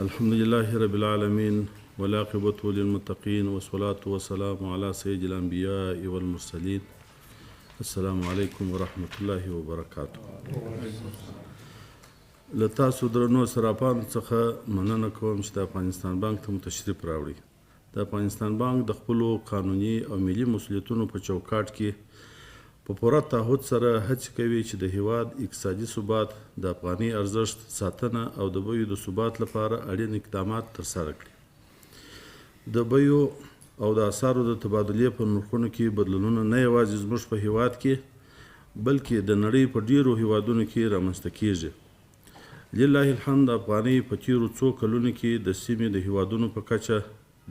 الحمد لله رب العالمين والعاقبة للمتقين والصلاة والسلام على سيد الأنبياء والمرسلين. السلام عليكم ورحمة الله وبركاته. له تاسو درنو صرافانو څخه مننه کوم چې د افغانستان بانک ته مو تشریف راوړئ. د افغانستان بانک د خپلو قانوني او ملي مسؤلیتونو په چوکاټ کې په پوره تعهد سره هڅې کوي چې د هیواد اقتصادي ثبات، د افغاني ارزښت ساتنه او د بیو د ثبات لپاره اړین اقدامات ترسره کړي. د بیو او د اسعارو د تبادلې په نرخونو کې بدلونونه نه یوازې زموږ په هیواد کې بلکې د نړۍ په ډیرو هیوادونو کې رامنځته کیږي. لله الحمد، افغانۍ په تیرو څو کلونو کې د سیمې د هیوادونو په کچه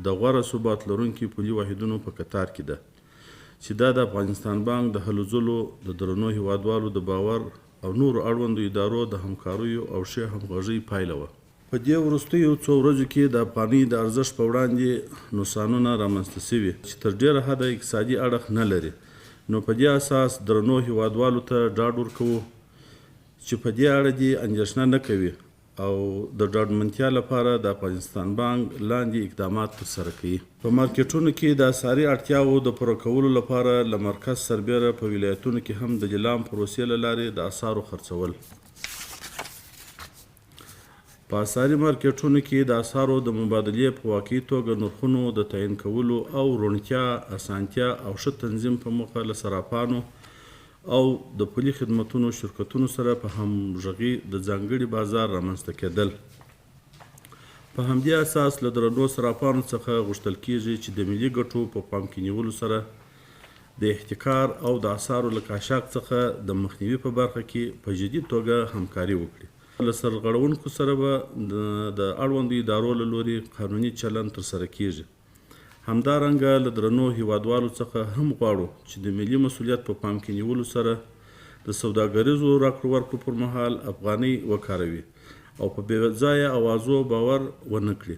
د غوره ثبات لرونکي پولي واحدونو په کتار کې ده، چې دا د افغانستان بانک د هلو ځلو د درنو هیوادوالو د باور او نورو اړوندو ادارو د همکاریو او ښې همغږۍ پایله وه. په دې وروستیو څو ورځو کې د افغانۍ د ارزښت په وړاندې نقصانونه رامنځته شوي چې تر ډیره حده اقتصادي اړخ نه لري. نو په دې اساس درنو هیوادوالو ته ډاډ ورکوو چې په دې اړه دې اندېښنه نه کوي او د ډاډمنتیا لپاره د افغانستان بانک لاندې اقدامات ترسره کوي. په مارکیټونو کې د اسعاري اړتیاوو د پوره کولو لپاره له مرکز سربیره په ولایتونو کې هم د لیلام پروسې له لارې د اسعارو خرڅول. په اسعاري مارکیټونو کې د اسعارو د مبادلې په واقعي توګه نرخونو د تعیین کولو او روڼتیا، اسانتیا او ښه تنظیم په موخه له صرافانو او د پولي خدمتونو شرکتونو سره په همغږي د ځانګړي بازار رامنځته کېدل. په همدې اساس له درنو صرافانو څخه غوښتل کیږي چې د ملي ګټو په پام کې نیولو سره د احتکار او د اسعارو له قاچاق څخه د مخنیوي په برخه کې په جدي توګه همکاري وکړي. له سرغړونکو سره به د اړوندو ادارو له لوري قانوني چلند ترسره کیږي. همدارنګه له درنو هیوادوالو څخه هم غواړو چې د ملي مسؤلیت په پام کې نیولو سره د سوداګریزو راکړو ورکړو پر مهال افغانۍ وکاروي او په بې ځایه اوازو باور ونه کړي.